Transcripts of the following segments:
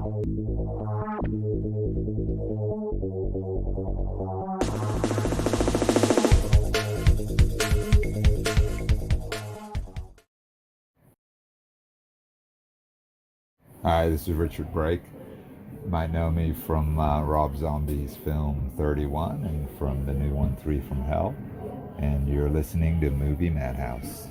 Hi, this is Richard Brake. You might know me from Rob Zombie's film 31 and from the new one, 3 from Hell. And you're listening to Movie Madhouse.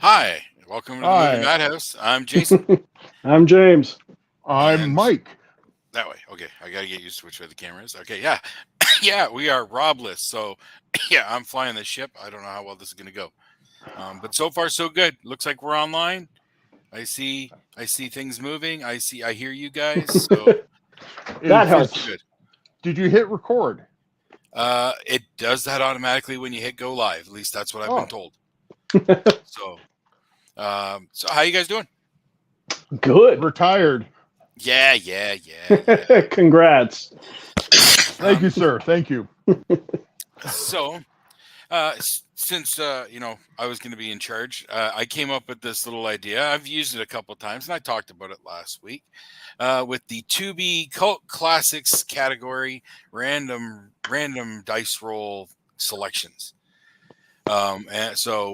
Hi, welcome to the Movie Madhouse. I'm Jason. I'm James. I'm Mike. That way. Okay, I got to get used to which way the camera is. Okay, yeah. Yeah, we are Robless. So, yeah, I'm flying the ship. I don't know how well this is going to go. But so far, so good. Looks like we're online. I see things moving. I hear you guys. So that helps. Good. Did you hit record? It does that automatically when you hit go live. At least that's what I've been told. So how you guys doing? Good. Retired. Yeah. Congrats. Thank you, sir. Thank you. So, since I was going to be in charge, I came up with this little idea. I've used it a couple of times, and I talked about it last week with the Tubi Cult Classics category, random dice roll selections. And so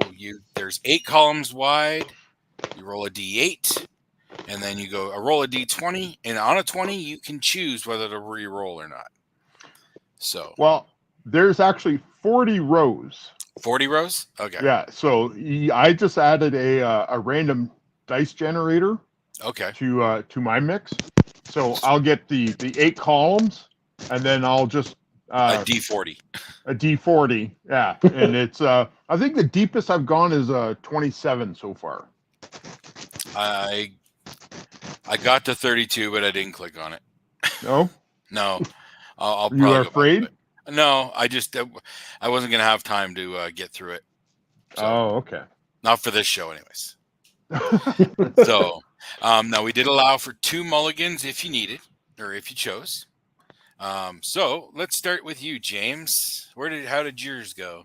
there's 8 columns wide. You roll a D8, and then you roll a D20, and on a 20 you can choose whether to re-roll or not. So there's actually 40 rows. 40 rows? Okay. Yeah. So I just added a random dice generator. Okay. To my mix. So I'll get the 8 columns, and then I'll just a D40. A D40, yeah. And it's I think the deepest I've gone is 27 so far. I got to 32, but I didn't click on it. No? No. I'll you are afraid? No, I wasn't going to have time to get through it. So, okay. Not for this show anyways. So, no, we did allow for 2 mulligans if you needed or if you chose. So let's start with you, James. How did yours go?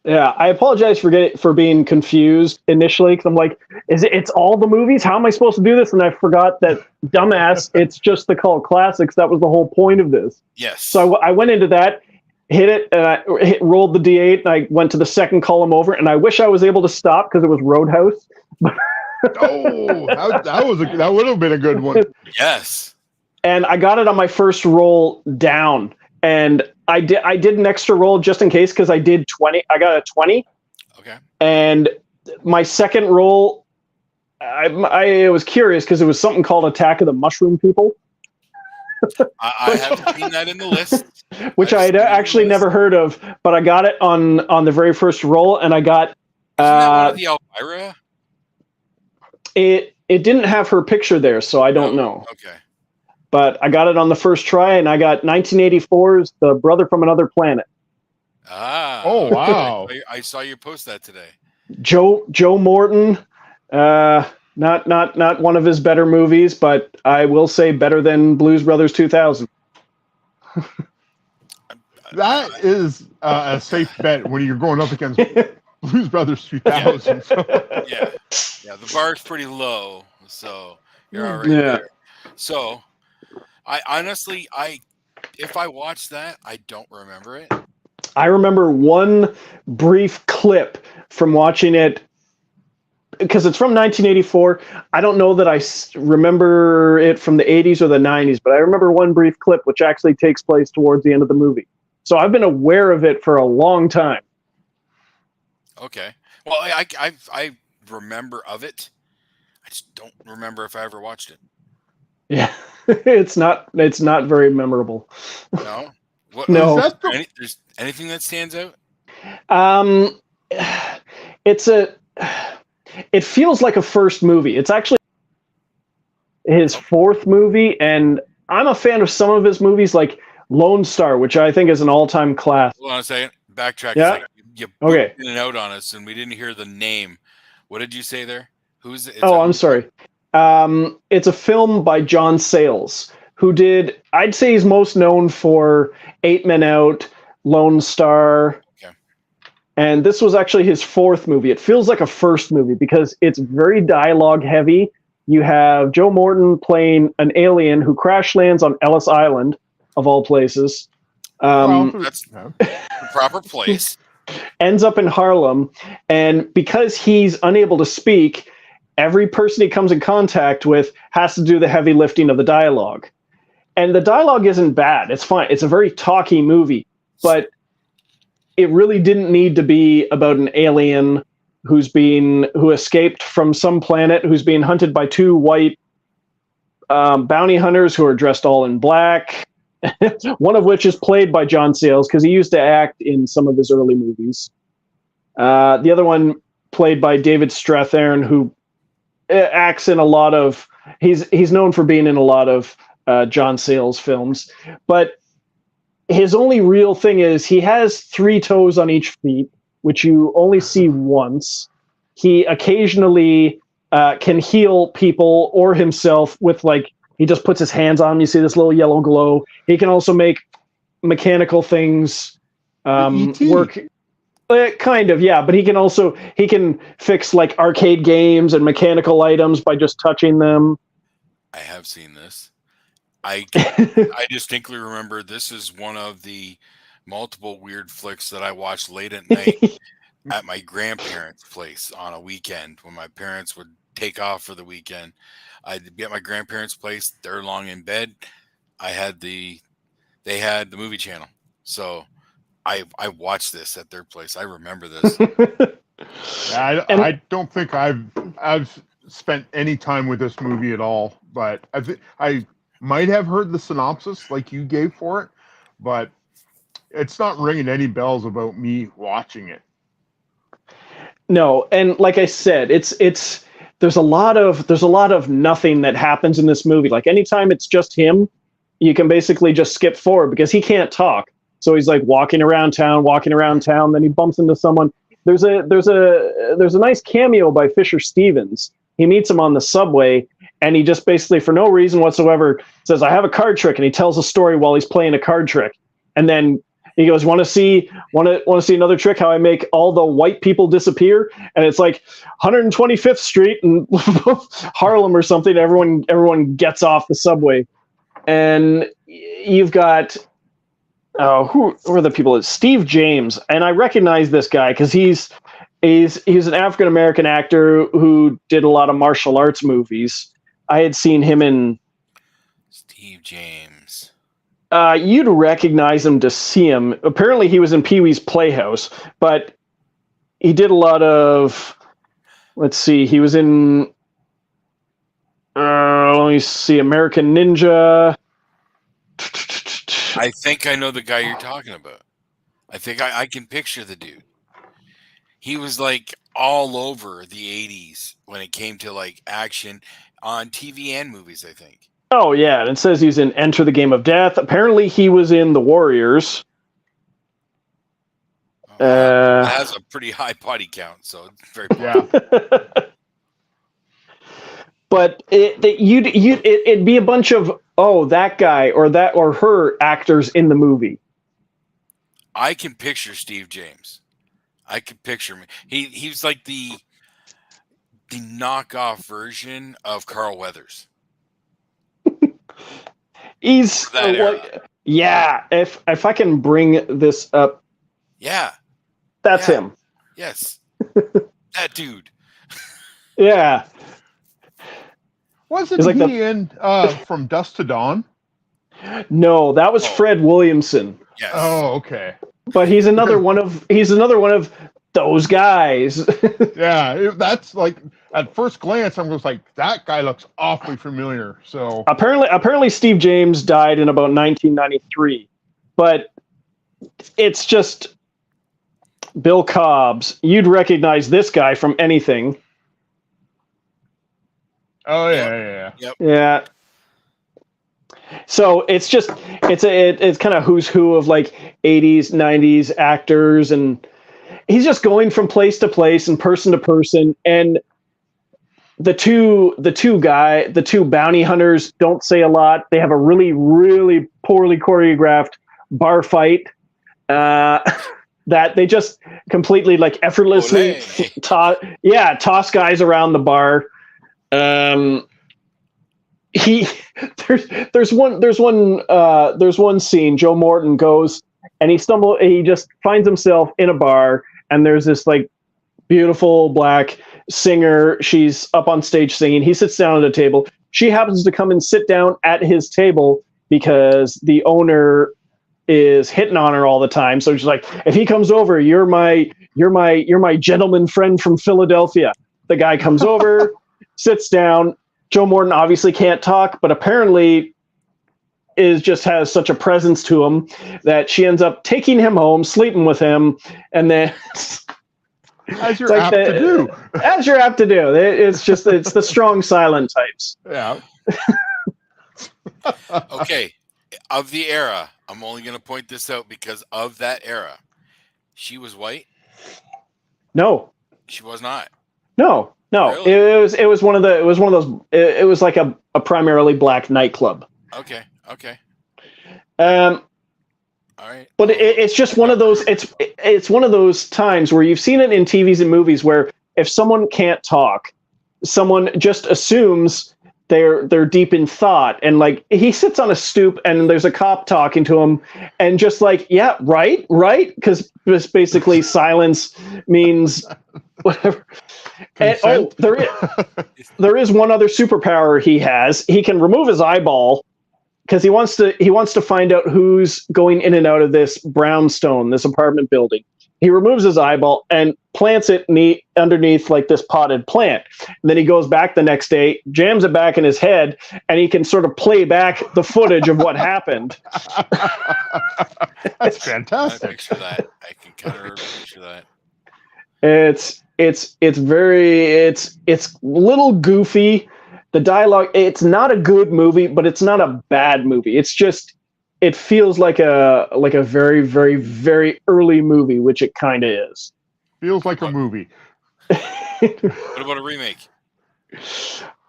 Yeah, I apologize for being confused initially because I'm like, it's all the movies? How am I supposed to do this? And I forgot that, dumbass, it's just the cult classics. That was the whole point of this. Yes. So I went into that, hit it, and I rolled the D8, and I went to the second column over, and I wish I was able to stop because it was Roadhouse. That would have been a good one. Yes. And I got it on my first roll down, and I did an extra roll just in case because I did 20. I got a 20. Okay. And my second roll, I was curious because it was something called Attack of the Mushroom People. I have seen that in the list, which I had actually never heard of, but I got it on the very first roll, and I got. Isn't that one of the Elvira? It didn't have her picture there, so I don't know. Okay. But I got it on the first try, and I got 1984's The Brother from Another Planet. Ah. Oh, wow. I saw you post that today. Joe Morton, not one of his better movies, but I will say better than Blues Brothers 2000. That is a safe bet when you're going up against Blues Brothers 2000. Yeah. Yeah, the bar's pretty low, so you're all right there. So I honestly, if I watch that, I don't remember it. I remember one brief clip from watching it because it's from 1984. I don't know that I remember it from the 80s or the 90s, but I remember one brief clip which actually takes place towards the end of the movie. So I've been aware of it for a long time. Okay. Well, I remember of it. I just don't remember if I ever watched it. Yeah, it's not very memorable. No. What, no. There's anything that stands out? It feels like a first movie. It's actually his fourth movie, and I'm a fan of some of his movies, like Lone Star, which I think is an all-time class. Hold on a second. Backtrack a Yeah? second. You Okay. in and out on us, and we didn't hear the name. What did you say there? Who's it? I'm sorry. It's a film by John Sayles, who did, I'd say he's most known for 8 Men Out, Lone Star, Okay. and this was actually his fourth movie. It feels like a first movie because it's very dialogue heavy. You have Joe Morton playing an alien who crash lands on Ellis Island, of all places. That's the proper place. Ends up in Harlem, and because he's unable to speak, every person he comes in contact with has to do the heavy lifting of the dialogue. And the dialogue isn't bad. It's fine. It's a very talky movie, but it really didn't need to be about an alien who escaped from some planet, who's being hunted by 2 white bounty hunters who are dressed all in black. One of which is played by John Sayles because he used to act in some of his early movies. The other one played by David Strathairn, who acts in a lot of. He's known for being in a lot of John Sayles films, but his only real thing is he has 3 toes on each feet, which you only see once. He occasionally can heal people or himself with he just puts his hands on them. You see this little yellow glow. He can also make mechanical things work. Kind of, yeah. But he can fix arcade games and mechanical items by just touching them. I have seen this. I distinctly remember this is one of the multiple weird flicks that I watched late at night at my grandparents' place on a weekend when my parents would take off for the weekend. I'd be at my grandparents' place. They're long in bed. They had the movie channel. So I watched this at their place. I remember this. I don't think I've spent any time with this movie at all, but I might have heard the synopsis like you gave for it, but it's not ringing any bells about me watching it. No, and like I said, there's a lot of nothing that happens in this movie. Like anytime it's just him, you can basically just skip forward because he can't talk. So he's walking around town, then he bumps into someone. There's a nice cameo by Fisher Stevens. He meets him on the subway, and he just basically, for no reason whatsoever, says, "I have a card trick," and he tells a story while he's playing a card trick. And then he goes, "Want to see another trick? How I make all the white people disappear?" And it's 125th Street and Harlem or something. Everyone gets off the subway, and you've got who are the people? It's Steve James, and I recognize this guy because he's an African American actor who did a lot of martial arts movies. I had seen him in Steve James. You'd recognize him to see him. Apparently, he was in Pee-wee's Playhouse, but he did a lot of. Let's see, he was in. Let me see, American Ninja. I think I know the guy you're talking about. I think I can picture the dude. He was all over the 80s when it came to action on TV and movies, I think. Oh, yeah. And it says he's in Enter the Game of Death. Apparently, he was in The Warriors. It has a pretty high body count, so it's very But it'd be a bunch of that guy or her actors in the movie. I can picture Steve James. I can picture him. He's like the knockoff version of Carl Weathers. He's yeah. If I can bring this up, that's him. Yes, that dude. Yeah. Wasn't he in From Dusk to Dawn? No, that was Fred Williamson. Yes. Oh, okay. But he's another one of those guys. Yeah, that's at first glance, I'm just that guy looks awfully familiar. So apparently Steve James died in about 1993, but it's just Bill Cobbs. You'd recognize this guy from anything. Oh yeah. Yeah. Yep. Yeah. So it's kind of who's who of like 80s, 90s actors, and he's just going from place to place and person to person. And the two bounty hunters don't say a lot. They have a really, really poorly choreographed bar fight that they just completely like effortlessly toss guys around the bar. There's one scene. Joe Morton goes and he just finds himself in a bar, and there's this like beautiful black singer. She's up on stage singing. He sits down at a table. She happens to come and sit down at his table because the owner is hitting on her all the time. So she's like, if he comes over, you're my gentleman friend from Philadelphia. The guy comes over, sits down. Joe Morton obviously can't talk, but apparently has such a presence to him that she ends up taking him home, sleeping with him, and then as you're apt to do. As you're apt to do. It's the strong silent types. Yeah. Okay. Of the era, I'm only going to point this out because of that era. She was white? No. She was not. No. Really? It was one of those. It was like a primarily black nightclub. Okay. All right. But it's just one of those. It's one of those times where you've seen it in TVs and movies where if someone can't talk, someone just assumes they're deep in thought, and like he sits on a stoop and there's a cop talking to him, and just like right, because basically silence means whatever. And, there is one other superpower he has. He can remove his eyeball because he wants to find out who's going in and out of this brownstone, this apartment building. He removes his eyeball and plants it underneath like this potted plant. And then he goes back the next day, jams it back in his head, and he can sort of play back the footage of what happened. That's fantastic. I picture that. I can kind of picture that. It's a little goofy. The dialogue, it's not a good movie, but it's not a bad movie. It's just, it feels like a very, very, very early movie, which it kind of is. Feels like a movie. What about a remake?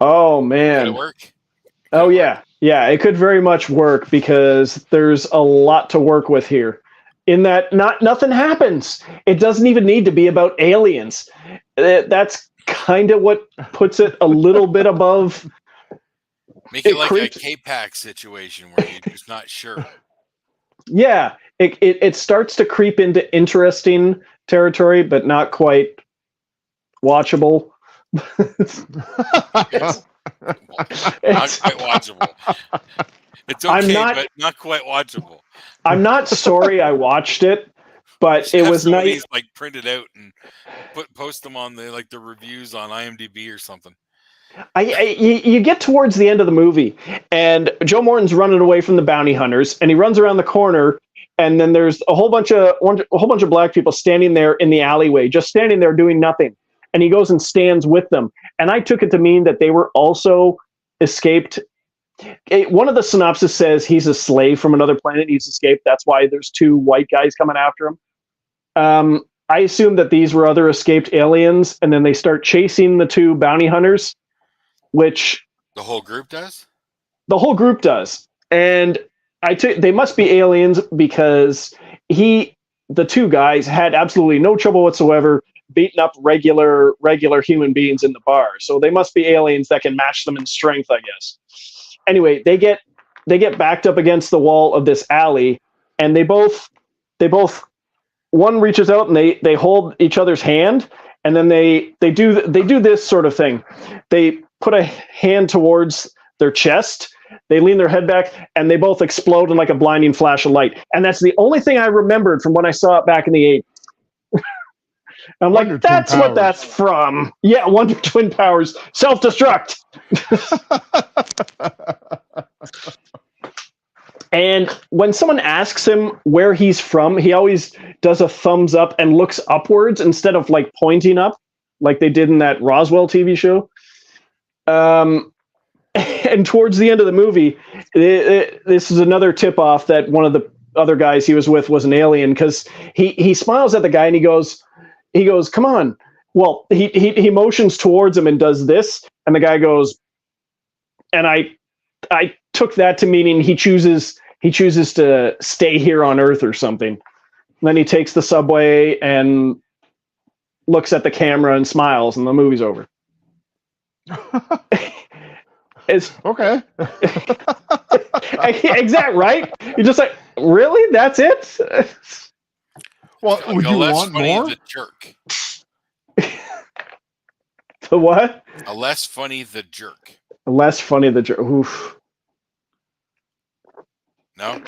Oh man. Could it work? Yeah, it could very much work because there's a lot to work with here. In that nothing happens. It doesn't even need to be about aliens. That's kind of what puts it a little bit above. Make it like a K-Pack situation where you're just not sure. Yeah, it starts to creep into interesting territory, but not quite watchable. Not quite watchable. It's okay, but not quite watchable. I'm not sorry I watched it, but it was nice. Like printed out and post them on the reviews on IMDb or something. You get towards the end of the movie, and Joe Morton's running away from the bounty hunters, and he runs around the corner, and then there's a whole bunch of black people standing there in the alleyway, just standing there doing nothing. And he goes and stands with them, and I took it to mean that they were also escaped. One of the synopsis says he's a slave from another planet. He's escaped. That's why there's two white guys coming after him. I assume that these were other escaped aliens, and then they start chasing the two bounty hunters, which the whole group does. The whole group does, and they must be aliens because the two guys had absolutely no trouble whatsoever beating up regular human beings in the bar. So they must be aliens that can match them in strength, I guess. Anyway, they get backed up against the wall of this alley, and they both one reaches out and they hold each other's hand, and then they do this sort of thing. They put a hand towards their chest, they lean their head back, and they both explode in like a blinding flash of light. And that's the only thing I remembered from when I saw it back in the 80s. I'm like, that's what that's from. Yeah, Wonder Twin Powers, self-destruct. And when someone asks him where he's from, he always does a thumbs up and looks upwards instead of like pointing up, like they did in that Roswell TV show. And towards the end of the movie, this is another tip off that one of the other guys he was with was an alien, because he smiles at the guy and he goes, come on. Well, he motions towards him and does this, and the guy goes, and I took that to meaning he chooses to stay here on Earth or something. And then he takes the subway and looks at the camera and smiles, and the movie's over. It's Okay. exact, right? You're just like, really? That's it? Well, Like would a you less want funny more? The Jerk. The what? A less funny The Jerk. Less funny the jerk. Oof. No?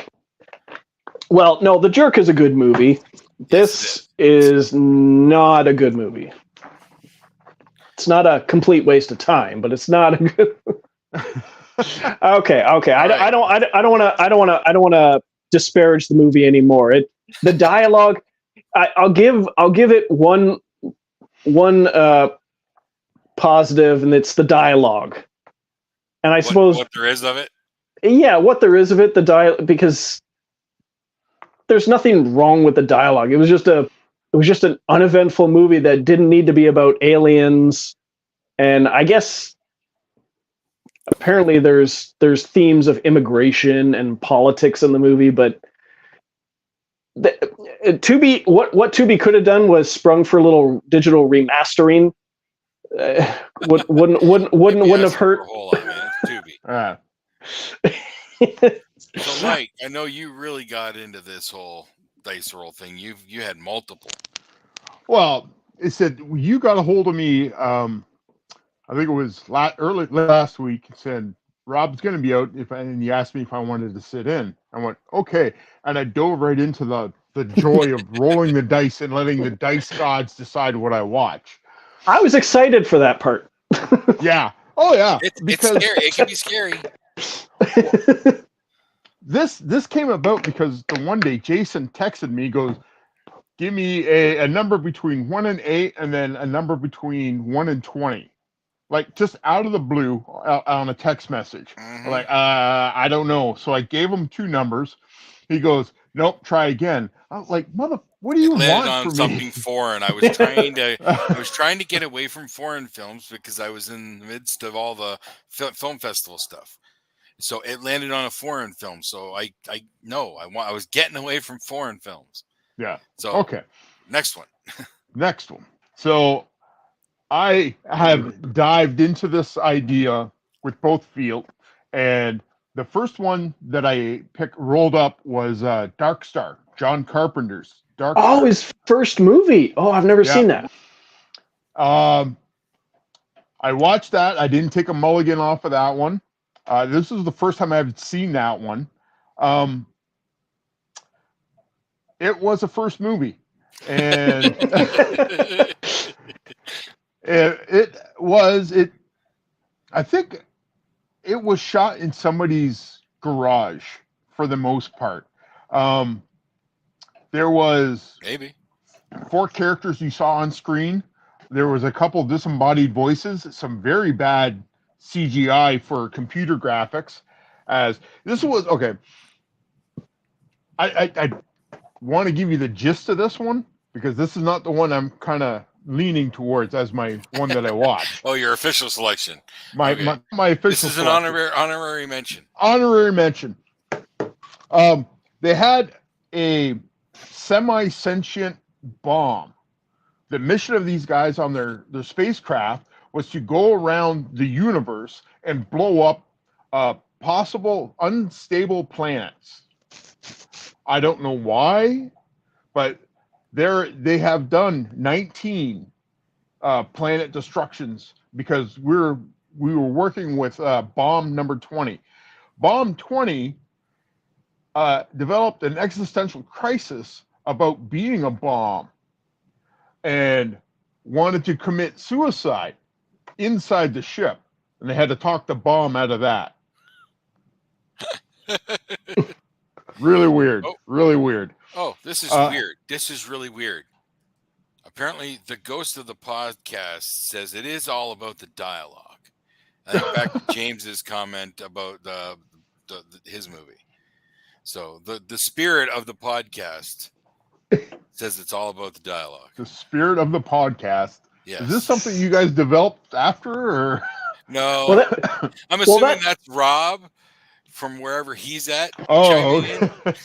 Well, no, The Jerk is a good movie. This is not a good movie. It's not a complete waste of time, but it's not a good. Okay. I don't want to disparage the movie anymore. The dialogue, I'll give it one positive, and it's the dialogue. And I suppose what there is of it. Yeah, what there is of it, because there's nothing wrong with the dialogue. It was just an uneventful movie that didn't need to be about aliens. And I guess apparently there's themes of immigration and politics in the movie, but what Tubi could have done was sprung for a little digital remastering. Wouldn't have hurt. Tubi. So, Mike, I know you really got into this whole dice roll thing. You had multiple. Well, it said you got a hold of me. I think it was early last week. It said Rob's going to be out, and he asked me if I wanted to sit in. I went okay, and I dove right into the joy of rolling the dice and letting the dice gods decide what I watch. I was excited for that part. Yeah. Oh yeah. It's scary. It can be scary. This came about because the one day Jason texted me, goes, give me a number between 1 and 8, and then a number between 1 and 20. Like just out of the blue on a text message. Mm-hmm. Like, I don't know. So I gave him 2 numbers. He goes, nope, try again. I was like, what do you want on from something me? foreign. I was trying to get away from foreign films because I was in the midst of all the film festival stuff. So it landed on a foreign film. So I was getting away from foreign films. Yeah. So okay. Next one. So I have dived into this idea with both feet, and the first one that I rolled up was Dark Star, John Carpenter's Dark Star. Oh, his first movie. Oh, I've never seen that. I watched that. I didn't take a mulligan off of that one. This is the first time I've seen that one. It was a first movie, and I think it was shot in somebody's garage for the most part. There was maybe 4 characters you saw on screen. There was a couple disembodied voices, some very bad CGI for computer graphics. As this was okay. I want to give you the gist of this one, because this is not the one I'm kind of leaning towards as my one that I watched. Oh, your official selection. My official. This is an honorary mention. Honorary mention. They had a semi-sentient bomb. The mission of these guys on their spacecraft was to go around the universe and blow up possible unstable planets. I don't know why, but they have done 19 planet destructions because we were working with bomb number 20. Bomb 20 developed an existential crisis about being a bomb and wanted to commit suicide inside the ship, and they had to talk the bomb out of that. Really weird. Really weird. Oh, this is weird. This is really weird. Apparently, the ghost of the podcast says it is all about the dialogue. I think back to James's comment about his movie. So the spirit of the podcast says it's all about the dialogue. The spirit of the podcast. Yes. Is this something you guys developed after, or No? Well, I'm assuming that's Rob from wherever he's at. oh, chiming okay.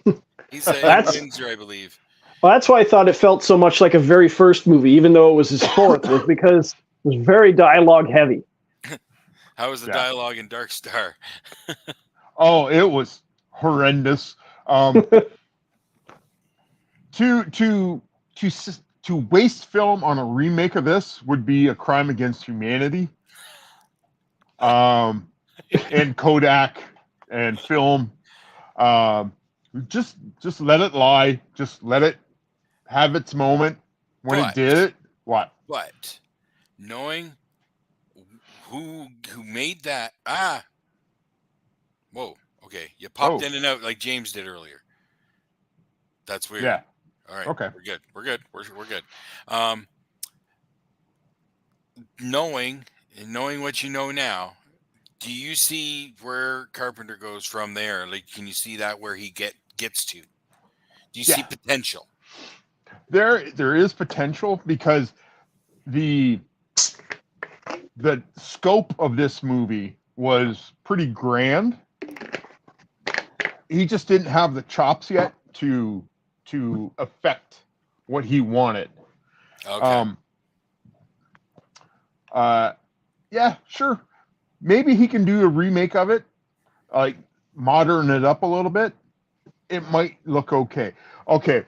in. He's in Windsor, I believe. Well, that's why I thought it felt so much like a very first movie, even though it was his fourth, was because it was very dialogue heavy. How was the dialogue in Dark Star? Oh, it was horrendous. To waste film on a remake of this would be a crime against humanity. And Kodak and film, just let it lie. Just let it have its moment. When it did it, what? But knowing who made that, whoa, okay, you popped in and out like James did earlier. That's weird. Yeah. All right. Okay. We're good. We're good. Knowing what you know now, do you see where Carpenter goes from there? Like, can you see that where he gets to? Do you see potential? There is potential because the scope of this movie was pretty grand. He just didn't have the chops yet to affect what he wanted. Okay. Yeah, sure. Maybe he can do a remake of it, like modern it up a little bit. It might look okay. Okay.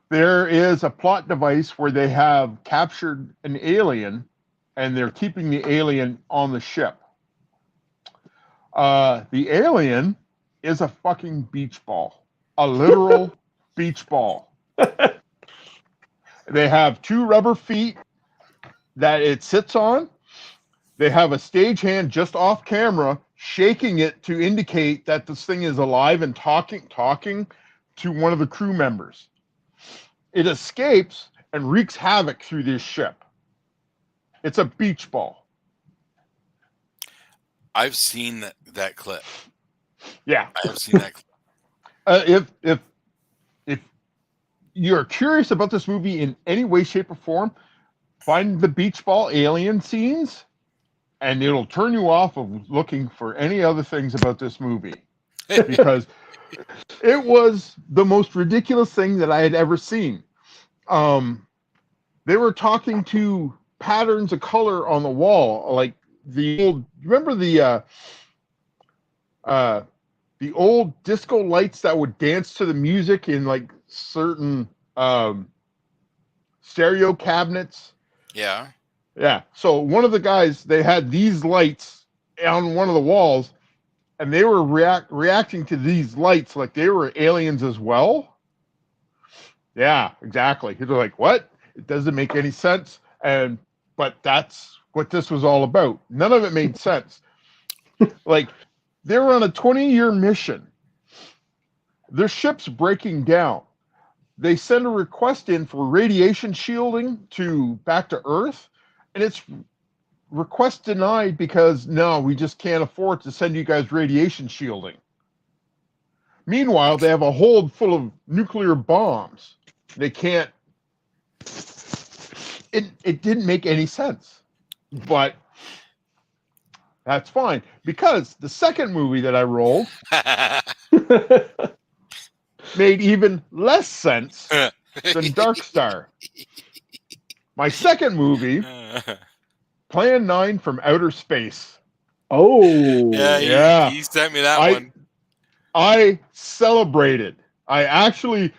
There is a plot device where they have captured an alien and they're keeping the alien on the ship. The alien is a fucking beach ball, a literal beach ball. They have 2 rubber feet that it sits on. They have a stagehand just off camera shaking it to indicate that this thing is alive and talking to one of the crew members. It escapes and wreaks havoc through this ship. It's a beach ball. I've seen that clip. Yeah, I've seen that clip. If you're curious about this movie in any way, shape, or form, find the beach ball alien scenes, and it'll turn you off of looking for any other things about this movie. Because it was the most ridiculous thing that I had ever seen. They were talking to patterns of color on the wall, like the old. Remember the old disco lights that would dance to the music in like certain stereo cabinets. Yeah. Yeah. So one of the guys, they had these lights on one of the walls, and they were reacting to these lights like they were aliens as well. Yeah, exactly. They're like, what? It doesn't make any sense. But that's what this was all about. None of it made sense. Like, they were on a 20-year mission. Their ship's breaking down. They send a request in for radiation shielding back to Earth, and it's request denied because, no, we just can't afford to send you guys radiation shielding. Meanwhile, they have a hold full of nuclear bombs. They can't. It didn't make any sense. But that's fine, because the second movie that I rolled made even less sense than Dark Star. My second movie, Plan 9 from Outer Space. Oh. Yeah. He sent me that one. I celebrated. I actually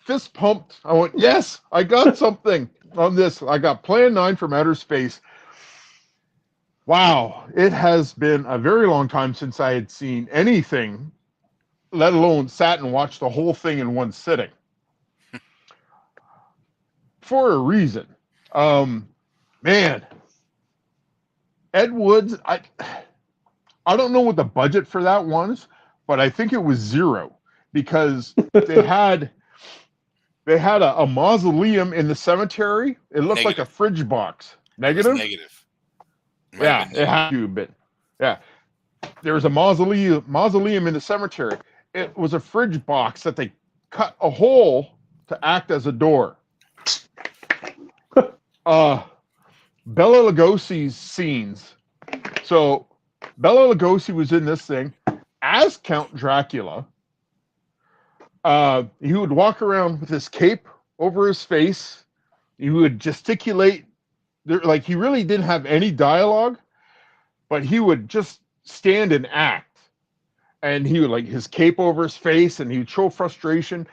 fist pumped. I went, yes, I got something on this. I got Plan 9 from Outer Space. Wow. It has been a very long time since I had seen anything, let alone sat and watched the whole thing in one sitting. For a reason. Man. Ed Wood's, I don't know what the budget for that was, but I think it was zero, because they had a mausoleum in the cemetery. It looked like a fridge box. Negative? Negative. Yeah, it had to have been. Yeah. There was a mausoleum in the cemetery. It was a fridge box that they cut a hole to act as a door. Bella Lugosi's scenes. So Bela Lugosi was in this thing as Count Dracula. He would walk around with his cape over his face. He would gesticulate. Like, he really didn't have any dialogue, but he would just stand and act. And he would, like, his cape over his face, and he would show frustration.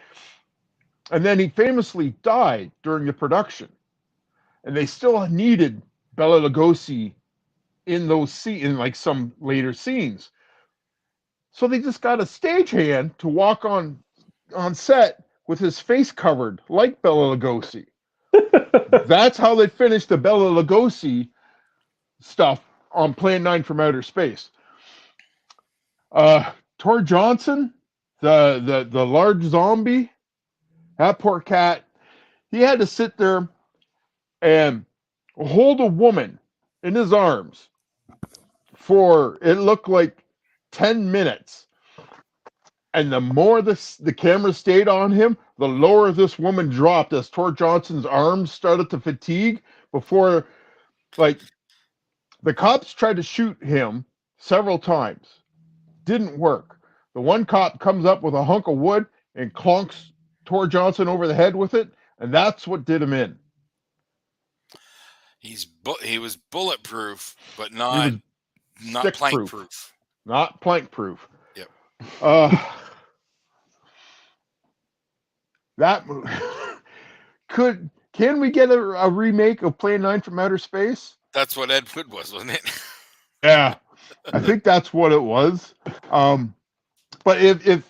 And then he famously died during the production. And they still needed Bela Lugosi in like some later scenes. So they just got a stagehand to walk on set with his face covered like Bela Lugosi. That's how they finished the Bela Lugosi stuff on Plan 9 from Outer Space. Tor Johnson, the large zombie, that poor cat, he had to sit there and hold a woman in his arms for, it looked like, 10 minutes. And the more the camera stayed on him, the lower this woman dropped as Tor Johnson's arms started to fatigue before, like, the cops tried to shoot him several times. Didn't work. The one cop comes up with a hunk of wood and clonks Tor Johnson over the head with it, and that's what did him in. He was bulletproof, but not plank proof. Not plank proof. Yep. That movie. Can we get a remake of Plan 9 from Outer Space? That's what Ed Wood was, wasn't it? Yeah, I think that's what it was. But if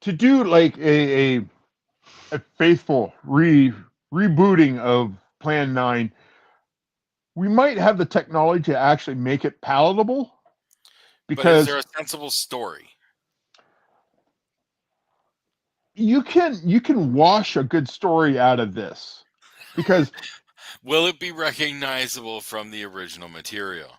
to do like a faithful rebooting of Plan 9, we might have the technology to actually make it palatable. Because but is there a sensible story? You can wash a good story out of this, because will it be recognizable from the original material?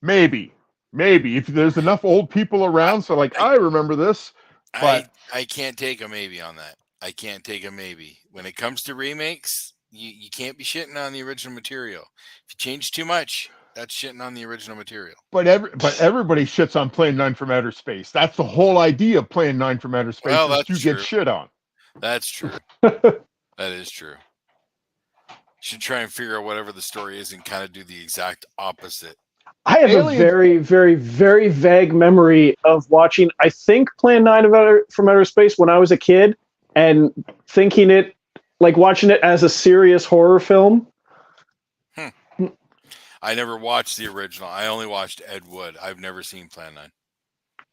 Maybe if there's enough old people around, so like I remember this. But I can't take a maybe on that. I can't take a maybe. When it comes to remakes, you can't be shitting on the original material. If you change too much, that's shitting on the original material. But everybody shits on Plan 9 from Outer Space. That's the whole idea of Plan 9 from Outer Space. Well, is you get shit on. That's true. That is true. You should try and figure out whatever the story is and kind of do the exact opposite. I have a very, very, very vague memory of watching, I think, Plan 9 from Outer Space when I was a kid, and thinking it, like watching it as a serious horror film. I never watched the original. I only watched Ed Wood. I've never seen Plan 9.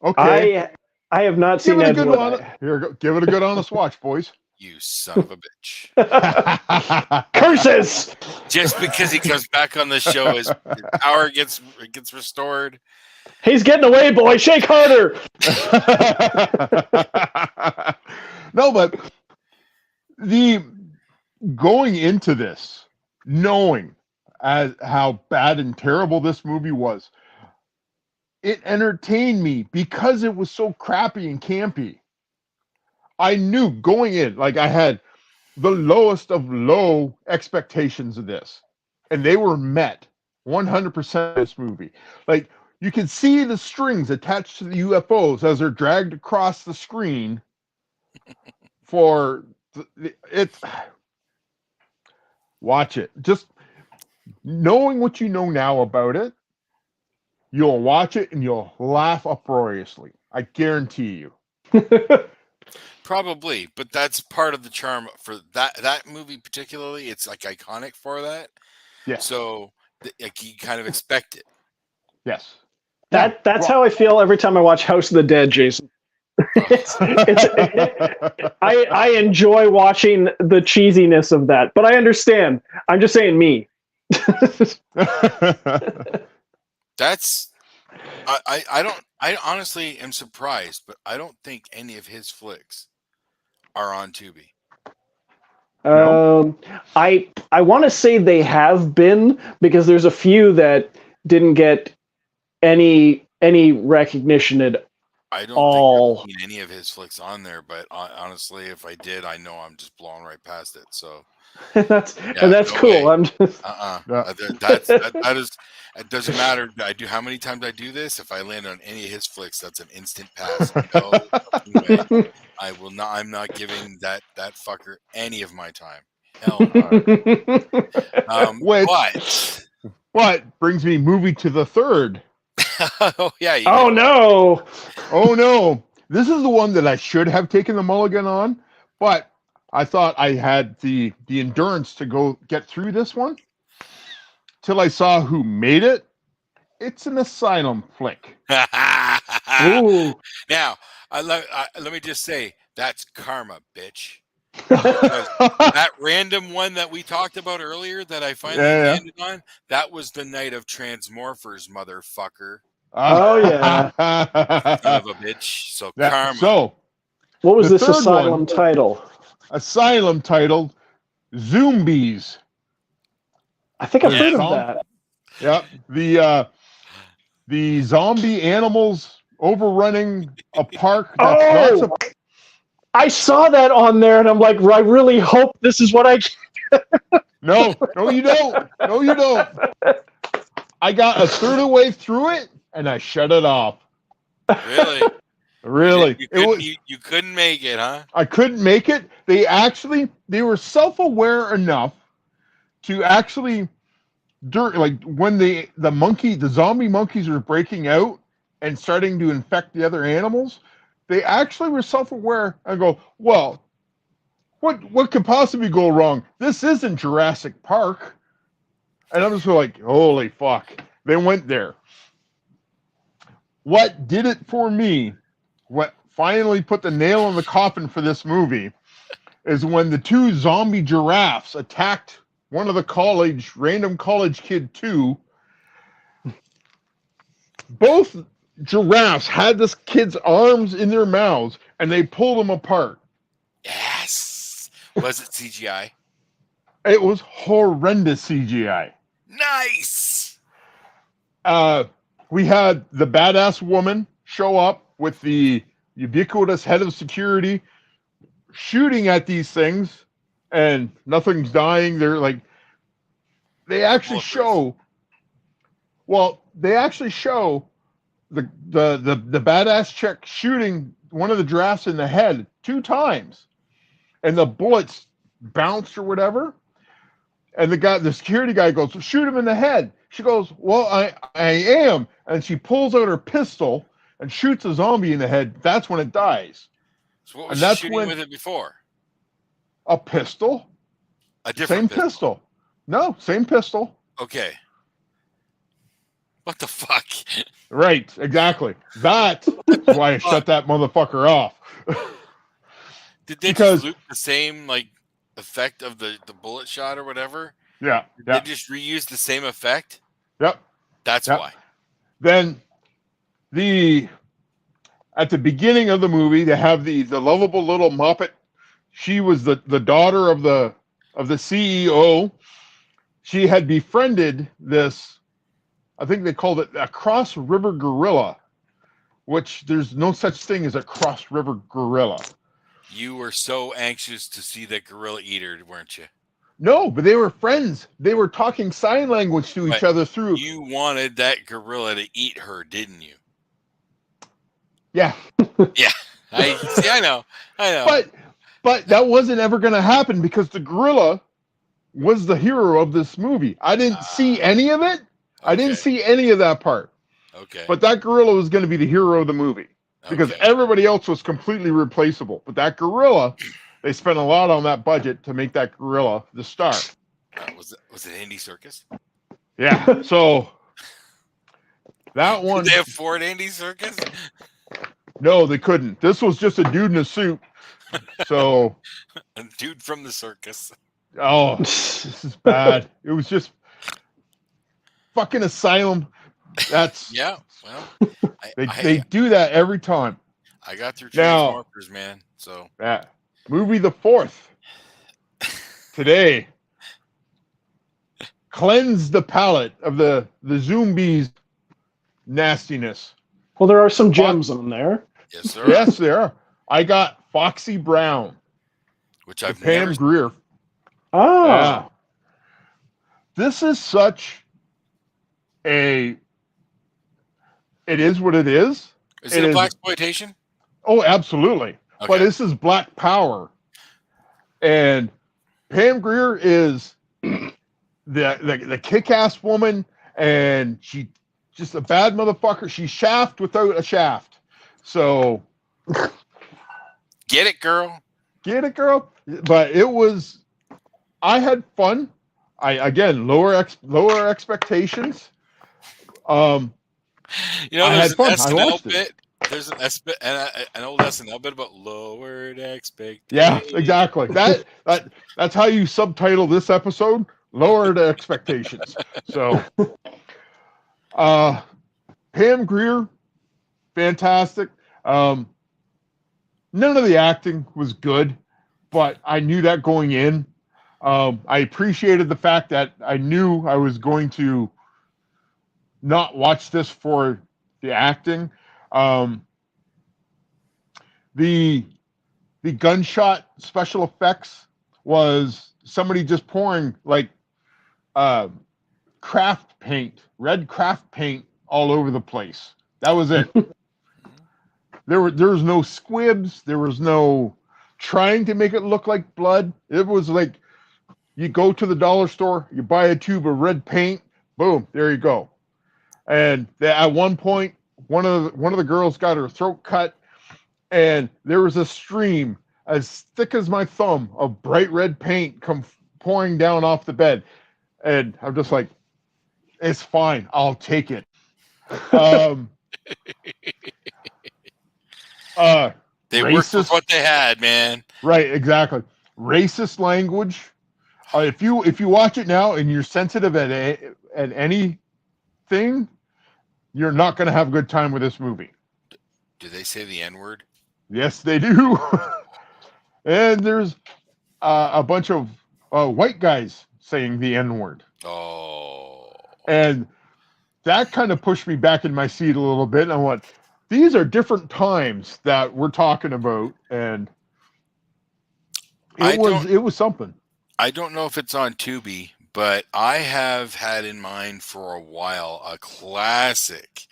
Okay. I have not seen Ed Wood. Here, give it a good honest watch, boys. You son of a bitch. Curses! Just because he comes back on the show, his power gets restored. He's getting away, boy. Shake harder. No, but the going into this, knowing as how bad and terrible this movie was, it entertained me because it was so crappy and campy. I knew going in, like, I had the lowest of low expectations of this, and they were met 100% of this movie. Like, you can see the strings attached to the UFOs as they're dragged across the screen for it's. Watch it. Just knowing what you know now about it, you'll watch it and you'll laugh uproariously. I guarantee you. Probably, but that's part of the charm for that movie particularly. It's like iconic for that. Yeah. So like you kind of expect it. Yes. That's how I feel every time I watch House of the Dead, Jason. I enjoy watching the cheesiness of that, but I understand. I'm just saying me. I honestly am surprised, but I don't think any of his flicks are on Tubi. No? I want to say they have been, because there's a few that didn't get any recognition at I don't think all. I've seen any of his flicks on there, but honestly, if I did, I know I'm just blowing right past it. So that's yeah, that's no cool. way. I'm just Yeah. That is. It doesn't matter. I do how many times I do this. If I land on any of his flicks, that's an instant pass. No fucking way. I will not. I'm not giving that fucker any of my time. Hell no. Which, what brings me movie to the third. Oh yeah. Oh no! Oh no, this is the one that I should have taken the mulligan on, but I thought I had the endurance to go get through this one till I saw who made it. It's an asylum flick. Ooh. Now, let me just say that's karma, bitch. That random one that we talked about earlier that I finally landed on, that was the night of Transmorphers, motherfucker. Oh yeah. Son of a bitch. So karma. So, What was the this third asylum one- title? asylum titled Zombies. I think I've Yeah. heard of that. Yep. The zombie animals overrunning a park. That's Oh! I saw that on there, and I'm like, I really hope this is what I. No, you don't. No, you don't. I got a third of the way through it, and I shut it off. Really? Really, You couldn't make it, huh? I couldn't make it. They were self-aware enough to actually, like when the zombie monkeys were breaking out and starting to infect the other animals, they actually were self-aware and go, well, what could possibly go wrong? This isn't Jurassic Park. And I'm just like, holy fuck. They went there. What did it for me, what finally put the nail in the coffin for this movie, is when the two zombie giraffes attacked one of the random college kid too. Both giraffes had this kid's arms in their mouths, and they pulled him apart. Yes. Was it CGI? It was horrendous CGI. Nice. We had the badass woman show up with the ubiquitous head of security shooting at these things, and nothing's dying. They actually show the badass chick shooting one of the giraffes in the head 2 times, and the bullets bounced or whatever. And the security guy goes, shoot him in the head. She goes, well, I am. And she pulls out her pistol and shoots a zombie in the head. That's when it dies. So what was she shooting with it before? A pistol. A different pistol. No, same pistol. Okay. What the fuck? Right, exactly. That's why I shut that motherfucker off. Did they just loop the same effect of the bullet shot or whatever? Yeah. They just reuse the same effect? Yep. That's why. Then at the beginning of the movie, they have the lovable little Muppet. She was the daughter of the CEO. She had befriended this, I think they called it a cross river gorilla, which there's no such thing as a cross river gorilla. You were so anxious to see that gorilla eater, weren't you? No, but they were friends. They were talking sign language to each other through. You wanted that gorilla to eat her, didn't you? Yeah. Yeah. I know. But that wasn't ever going to happen because the gorilla was the hero of this movie. I didn't see any of it. Okay. I didn't see any of that part. Okay. But that gorilla was going to be the hero of the movie because everybody else was completely replaceable. But that gorilla, they spent a lot on that budget to make that gorilla the star. Was it Andy Serkis? Yeah. So that one. Did they afford Andy Serkis? No, they couldn't. This was just a dude in a suit. So a dude from the circus. Oh, this is bad. It was just fucking Asylum. That's yeah. Well, they do that every time. I got through Transmorphers, man. So yeah, movie the fourth. today. Cleanse the palate of the zombies nastiness. Well, there are some gems on there. Yes, sir. Yes, there are. I got Foxy Brown. Which I've Pam never. Grier. Oh. Yeah. This is such a. It is what it is. Is it a blaxploitation? Oh, absolutely. Okay. But this is Black Power, and Pam Grier is the kick-ass woman, and she just a bad motherfucker. She's Shaft without a shaft. So Get it, girl. get it, girl. But it was. I had fun. Again lower expectations. You know, I there's had an fun. I SNL watched it. bit. There's an old SNL bit about lowered expectations. Yeah, exactly. That's how you subtitle this episode. Lowered expectations. So, Pam Grier, fantastic. None of the acting was good, but I knew that going in. I appreciated the fact that I knew I was going to not watch this for the acting. The gunshot special effects was somebody just pouring like craft paint, red craft paint all over the place. That was it. There was no squibs. There was no trying to make it look like blood. It was like you go to the dollar store, you buy a tube of red paint, boom, there you go. And at one point, one of the girls got her throat cut, and there was a stream as thick as my thumb of bright red paint come pouring down off the bed. And I'm just like, it's fine. I'll take it. They worked with what they had, man. Right, exactly. Racist language. If you watch it now and you're sensitive at anything, you're not going to have a good time with this movie. Do they say the N-word? Yes, they do. And there's a bunch of white guys saying the N-word. Oh. And that kind of pushed me back in my seat a little bit. And I went, these are different times that we're talking about. And it was something. I don't know if it's on Tubi, but I have had in mind for a while a classic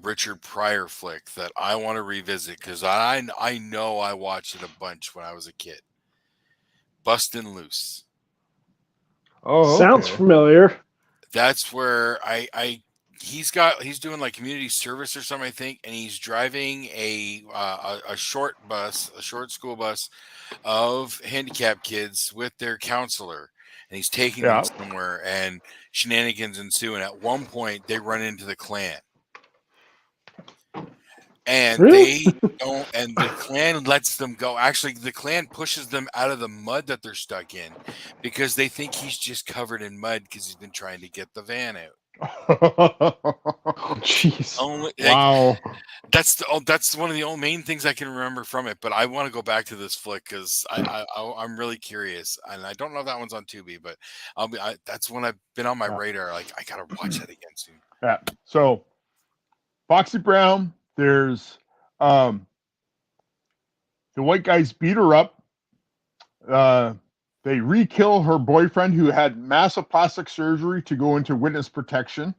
Richard Pryor flick that I want to revisit because I know I watched it a bunch when I was a kid. Bustin' Loose. Oh, sounds familiar. That's where he's doing like community service or something, I think, and he's driving a short school bus of handicapped kids with their counselor, and he's taking them somewhere, and shenanigans ensue, and at one point they run into the Klan. And really? they don't, and the Klan lets them go. Actually, the Klan pushes them out of the mud that they're stuck in because they think he's just covered in mud because he's been trying to get the van out. Jeez. Wow. That's one of the only main things I can remember from it. But I want to go back to this flick because I'm really curious, and I don't know if that one's on Tubi, but that's one I've been on my radar. Like I gotta watch that again soon. Yeah. So, Foxy Brown. There's the white guys beat her up. They re-kill her boyfriend who had massive plastic surgery to go into witness protection.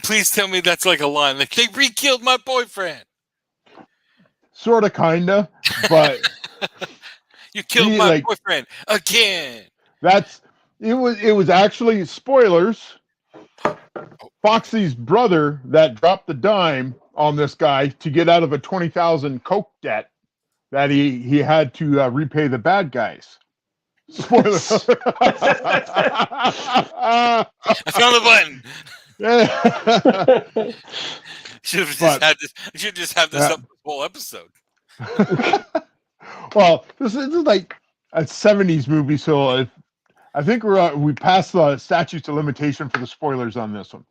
Please tell me that's like a line. Like they re-killed my boyfriend. Sort of, kinda, but you killed my boyfriend again. It was actually spoilers. Foxy's brother that dropped the dime on this guy to get out of a 20,000 coke debt that he had to repay the bad guys. Spoiler. I found the button. Should have just had this up the whole episode. Well, this is like a 70s movie, so I think we passed the statutes of limitation for the spoilers on this one.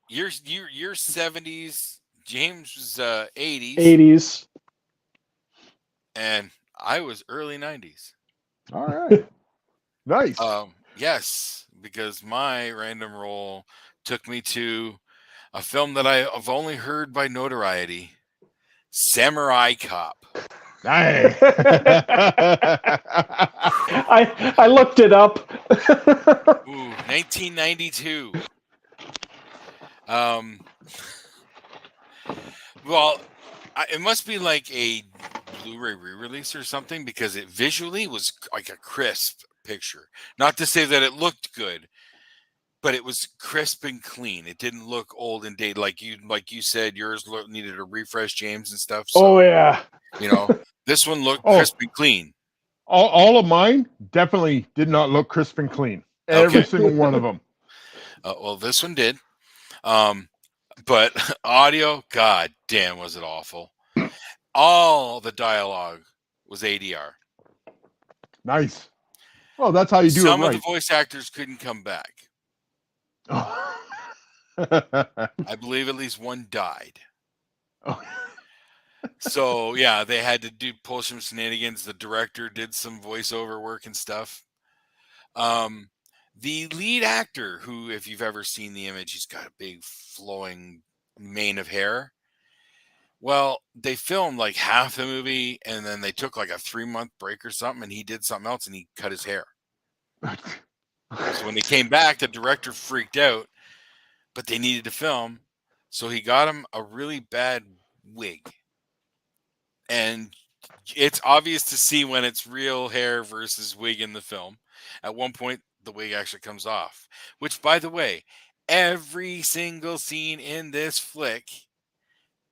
You're 70s. James was 80s. 80s. and I was early 90s. All right. Nice. Yes, because my random roll took me to a film that I've only heard by notoriety, Samurai Cop. Nice. I looked it up. Ooh, 1992. Well, it must be like a Blu-ray re-release or something, because it visually was like a crisp picture. Not to say that it looked good, but it was crisp and clean. It didn't look old and dated like you said. Yours needed a refresh, James, and stuff. So, Oh yeah. this one looked crisp and clean. All of mine definitely did not look crisp and clean. Every single one of them. Well, this one did. But audio, god damn, was it awful. All the dialogue was ADR. Nice. Well, that's how you do Some it right. of the voice actors couldn't come back. Oh. I believe at least one died. Oh. So, yeah, they had to pull some shenanigans. The director did some voiceover work and stuff. The lead actor, who, if you've ever seen the image, he's got a big flowing mane of hair. Well, they filmed like half the movie, and then they took like a 3-month break or something, and he did something else, and he cut his hair. So when they came back, the director freaked out, but they needed to film, so he got him a really bad wig. And it's obvious to see when it's real hair versus wig in the film. At one point, the wig actually comes off, which, by the way, every single scene in this flick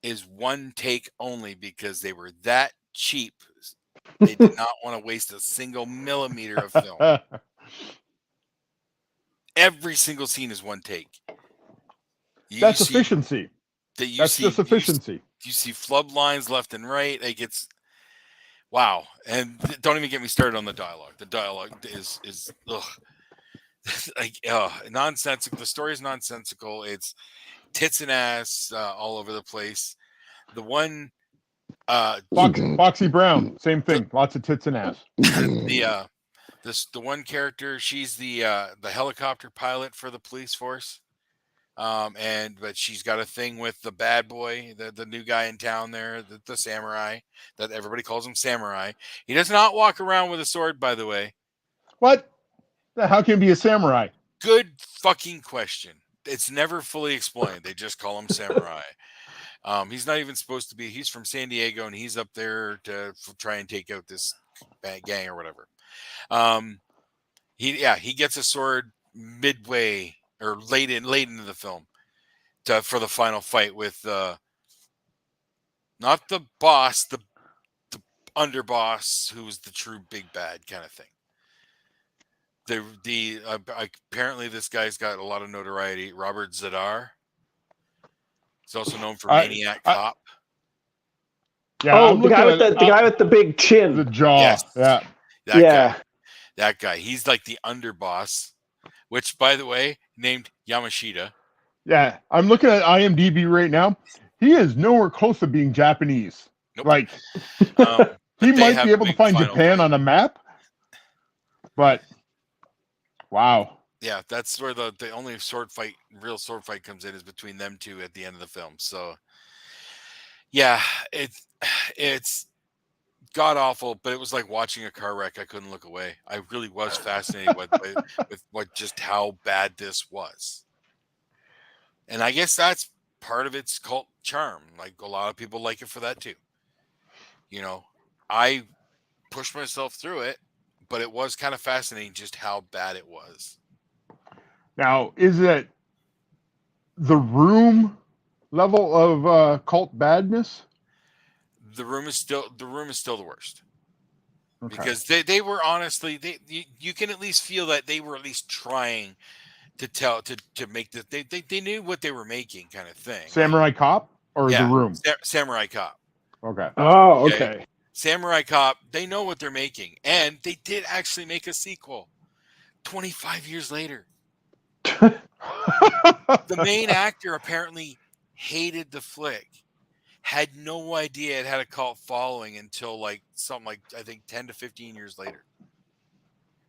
is one take only, because they were that cheap. They did not want to waste a single millimeter of film. Every single scene is one take. That's efficiency. That's just efficiency. You see flub lines left and right. Like, it's wow. And don't even get me started on the dialogue. The dialogue is ugh. Like nonsensical. The story is nonsensical. It's tits and ass all over the place. The one Foxy Brown, same thing. Lots of tits and ass. The one character, she's the helicopter pilot for the police force. But she's got a thing with the bad boy, the new guy in town there, the samurai, that everybody calls him Samurai. He does not walk around with a sword, by the way. What? How can he be a samurai? Good fucking question. It's never fully explained. They just call him Samurai. He's not even supposed to be. He's from San Diego, and he's up there to try and take out this gang or whatever. He gets a sword midway or late into the film for the final fight with not the boss, the underboss, who's the true big bad kind of thing. Apparently this guy's got a lot of notoriety. Robert Zadar. He's also known for Maniac Cop. Yeah, the guy with the big chin, the jaw. Yes. Yeah, that guy. He's like the underboss, which, by the way, named Yamashita. Yeah, I'm looking at IMDb right now. He is nowhere close to being Japanese. Nope. Like he might be able to find Japan on a map, but wow. Yeah, that's where the only real sword fight comes in, is between them two at the end of the film. So, yeah, it's god awful, but it was like watching a car wreck. I couldn't look away. I really was fascinated with just how bad this was. And I guess that's part of its cult charm. Like, a lot of people like it for that too. I pushed myself through it, but it was kind of fascinating just how bad it was. Now, is it the Room level of cult badness? The Room is still the worst. Okay. Because they were honestly, you can at least feel that they were at least trying to make they knew what they were making, kind of thing. Samurai Cop or The Room? Samurai Cop. Okay. Oh, okay. Samurai Cop, they know what they're making, and they did actually make a sequel 25 years later. The main actor apparently hated the flick, Had no idea it had a cult following until like something like I think 10 to 15 years later.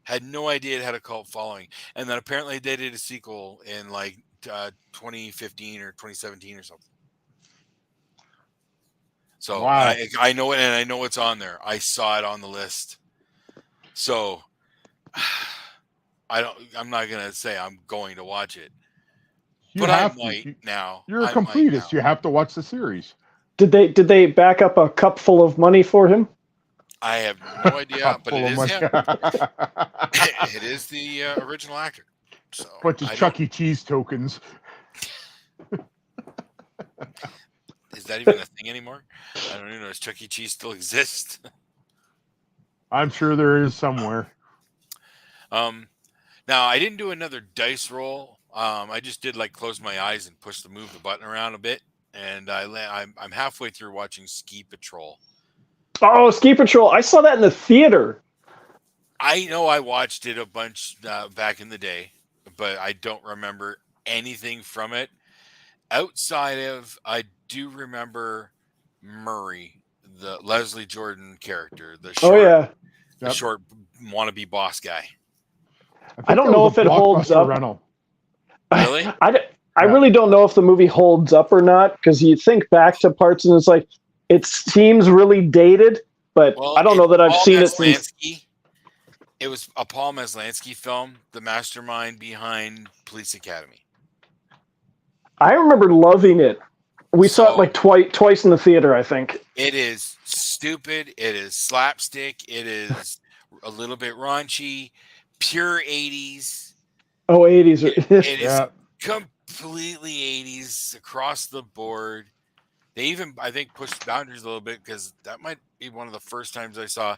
Had no idea it had a cult following, and then apparently they did a sequel in like 2015 or 2017 or something. So Wow. I know it, and I know it's on there. I saw it on the list. So I'm not gonna say I'm going to watch it, You but I have might to. now. You're a I might completist. now. You have to watch the series. Did they back up a cup full of money for him? I have no idea, Cup but full it of is money. him. It is the original actor. So Bunch of Chuck E. Cheese tokens. Is that even a thing anymore? I don't even know. Does Chuck E. Cheese still exist? I'm sure there is somewhere. Now I didn't do another dice roll. I just did like close my eyes and move the button around a bit, and I'm halfway through watching Ski Patrol. Oh, Ski Patrol! I saw that in the theater. I know I watched it a bunch back in the day, but I don't remember anything from it. Outside of, I do remember Murray, the Leslie Jordan character, the short wannabe boss guy. I don't know if it holds up. Rental. Really? I really don't know if the movie holds up or not, because you think back to parts and it's like it seems really dated, but I don't know that I've seen it since. It was a Paul Maslansky film, the mastermind behind Police Academy. I remember loving it. We saw it like twice in the theater, I think. It is stupid. It is slapstick. It is a little bit raunchy. Pure 80s. Oh, 80s. It is completely 80s across the board. They even, I think, pushed boundaries a little bit, because that might be one of the first times I saw.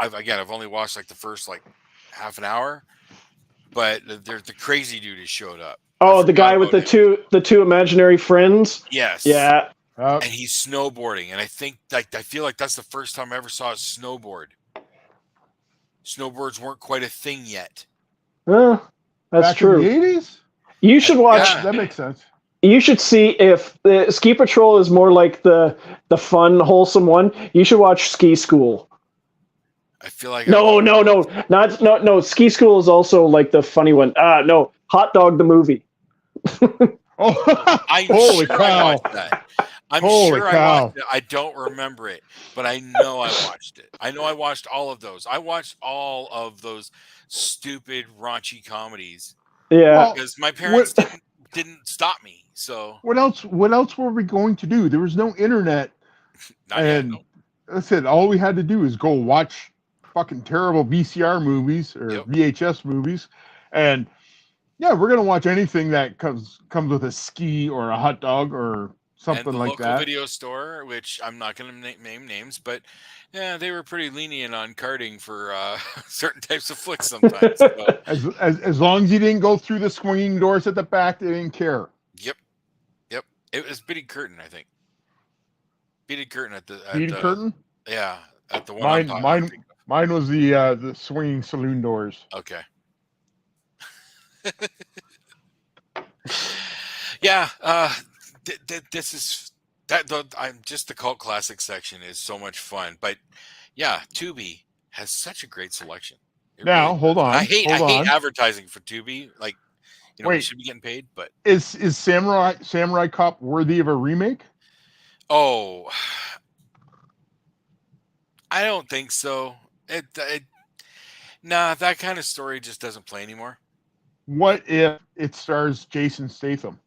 I've only watched like the first like half an hour, but the crazy dude has showed up. Oh, the guy with the two imaginary friends. Yes. Yeah. And he's snowboarding, and I feel like that's the first time I ever saw a snowboard. Snowboards weren't quite a thing yet. That's back true. In the 80s? You should watch. Yeah, that makes sense. You should see if Ski Patrol is more like the fun, wholesome one. You should watch Ski School. I feel like no. Ski School is also like the funny one. No, Hot Dog the movie. Holy cow! I watched that. I watched it. I don't remember it, but I know I watched it. I know I watched all of those. I watched all of those stupid, raunchy comedies. Yeah, because my parents didn't stop me. So what else were we going to do? There was no internet, and I said all we had to do is go watch fucking terrible VCR movies or VHS movies, and we're gonna watch anything that comes with a ski or a hot dog or something like that. Local video store, which I'm not gonna name names, but they were pretty lenient on carding for certain types of flicks sometimes. So. As long as you didn't go through the swinging doors at the back, they didn't care. Yep. It was Beaded Curtain, I think. Beaded Curtain Beaded Curtain. Yeah, at the one. Mine was the swinging saloon doors. Okay. This is that. I'm just the cult classic section is so much fun, but Tubi has such a great selection. Hold on. I hate advertising for Tubi. Like, we should be getting paid, but is Samurai Cop worthy of a remake? Oh, I don't think so. That kind of story just doesn't play anymore. What if it stars Jason Statham?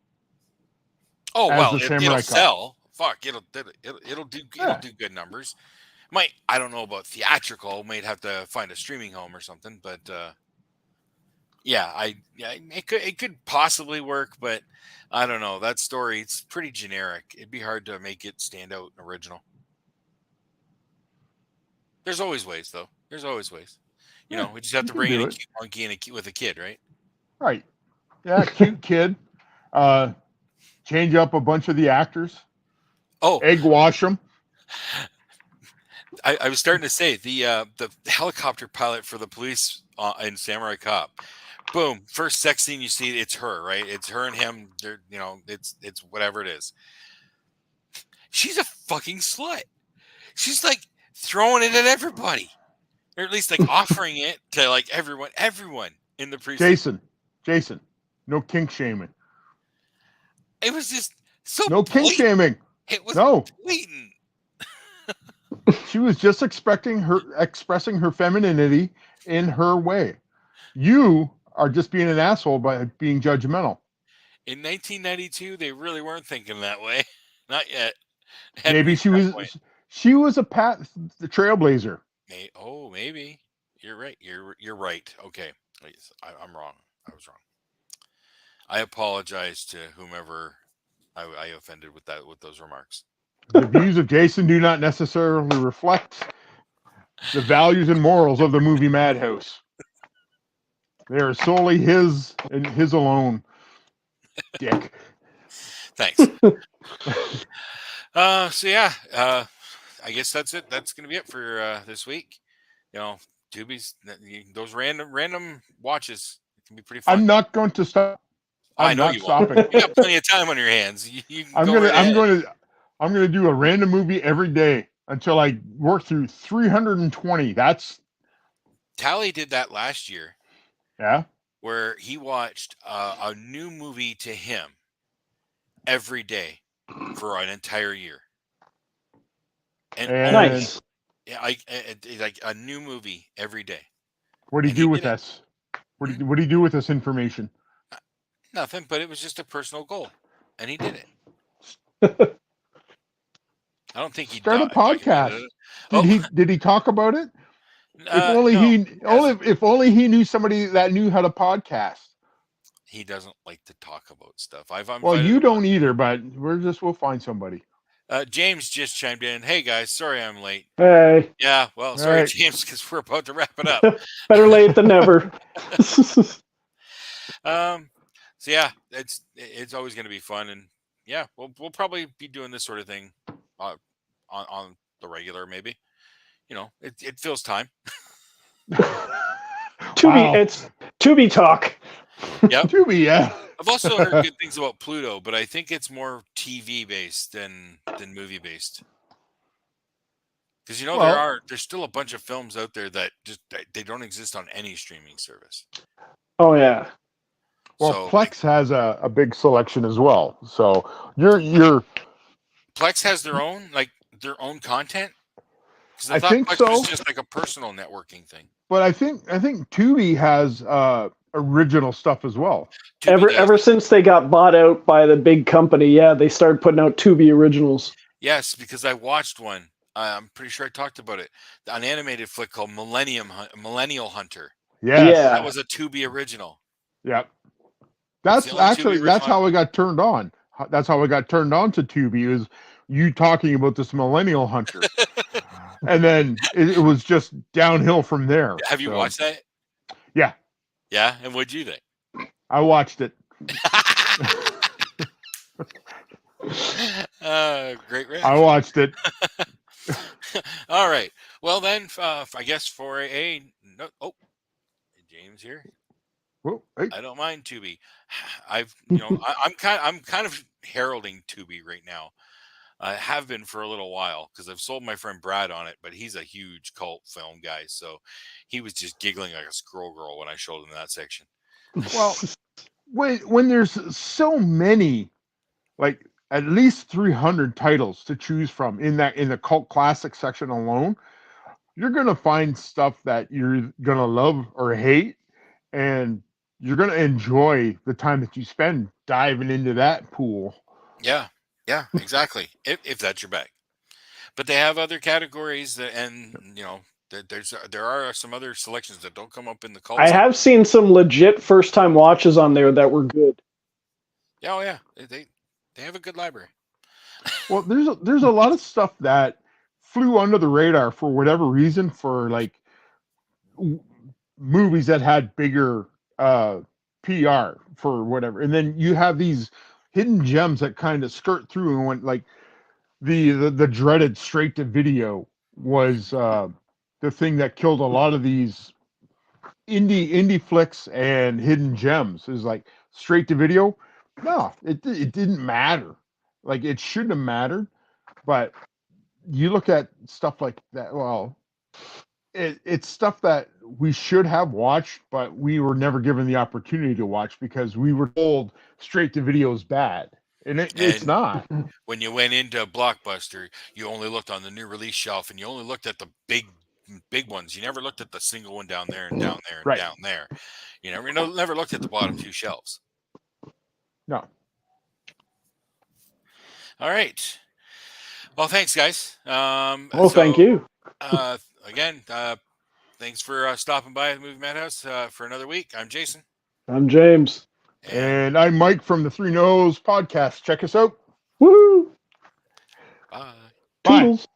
Oh well, it'll sell. Fuck, it'll do good numbers. I don't know about theatrical. Might have to find a streaming home or something, but it could possibly work, but I don't know. That story, it's pretty generic. It'd be hard to make it stand out and original. There's always ways, though. There's always ways. We just have to bring in a cute monkey with a kid, right? Right. Yeah, cute kid. Change up a bunch of the actors. Oh, egg wash them. I was starting to say the helicopter pilot for the police in Samurai Cop. Boom! First sex scene you see, it's her, right? It's her and him. They're, it's whatever it is. she's a fucking slut. She's like throwing it at everybody, or at least like offering it to like everyone in the precinct. Jason, no kink shaming. It was just so No kink blatant. shaming. It was No. blatant. She was just expressing her femininity in her way. You are just being an asshole by being judgmental. In 1992, they really weren't thinking that way. Not yet. Maybe she was the trailblazer. Maybe. You're right. You're right. Okay. I'm wrong. I was wrong. I apologize to whomever I offended with those remarks. The views of Jason do not necessarily reflect the values and morals of the Movie Madhouse. They are solely his and his alone. Dick. Thanks. So yeah, I guess that's it. That's gonna be it for this week. You know, Tubi's those random watches can be pretty fun. I'm not going to stop. I know you stopping. You got plenty of time on your hands. I'm gonna do a random movie every day until I work through 320. That's Tally did that last year. Yeah. Where he watched a new movie to him every day for an entire year. And nice. Yeah, like a new movie every day. What do you do with this? What do you do with this information? Nothing, but it was just a personal goal, and he did it. I don't think he start a podcast. Did he talk about it? If only he knew somebody that knew how to podcast. He doesn't like to talk about stuff. Well, you don't either, but we'll find somebody. James just chimed in. Hey guys, sorry I'm late. Hey. Yeah, well, sorry, right. James, because we're about to wrap it up. Better late than never. So yeah, it's always going to be fun, and yeah, we'll probably be doing this sort of thing on the regular, maybe. You know, it feels time. It's Tubi talk. Yep. Tubi, yeah. I've also heard good things about Pluto, but I think it's more TV based than movie based. Because there's still a bunch of films out there that they don't exist on any streaming service. Oh yeah. Well, Plex has a big selection as well. So you're Plex has their own content. I think Plex was just like a personal networking thing. But I think Tubi has original stuff as well. Ever since they got bought out by the big company, yeah, they started putting out Tubi originals. Yes, because I watched one. I'm pretty sure I talked about it. An animated flick called Millennial Hunter. Yes. Yeah, that was a Tubi original. Yep. That's how I got turned on. That's how I got turned on to Tubi. Is you talking about this Millennial Hunter, and then it was just downhill from there. Have you watched that? Yeah. Yeah, and what'd you think? I watched it. Great reaction. I watched it. All right. Well then, I guess for James here. Whoa, hey. I don't mind Tubi. I'm kind of heralding Tubi right now. I have been for a little while because I've sold my friend Brad on it, but he's a huge cult film guy, so he was just giggling like a squirrel girl when I showed him that section. Well, when there's so many, like at least 300 titles to choose from in the cult classic section alone, you're gonna find stuff that you're gonna love or hate, and you're gonna enjoy the time that you spend diving into that pool. Yeah. Yeah, exactly. if that's your bag, but they have other categories and there are some other selections that don't come up in the cult. I have seen some legit first time watches on there that were good. Oh yeah, they have a good library. Well, there's a lot of stuff that flew under the radar for whatever reason for like movies that had bigger PR for whatever, and then you have these hidden gems that kind of skirt through and went like the dreaded straight to video was the thing that killed a lot of these indie flicks and hidden gems. Is like straight to video. No, it didn't matter. Like it shouldn't have mattered. But you look at stuff like that. Well, it's stuff that we should have watched, but we were never given the opportunity to watch because we were told straight to video is bad, and it's And not. when you went into Blockbuster, you only looked on the new release shelf, and you only looked at the big ones. You never looked at the single one down there and down there and Right. down there. You never looked at the bottom two shelves. No. All right. Well, thanks, guys. Thank you. Again, thanks for stopping by the Movie Madhouse for another week. I'm Jason. I'm James. And I'm Mike from the Three Nose podcast. Check us out. Woohoo! Bye. Bye. Toodles.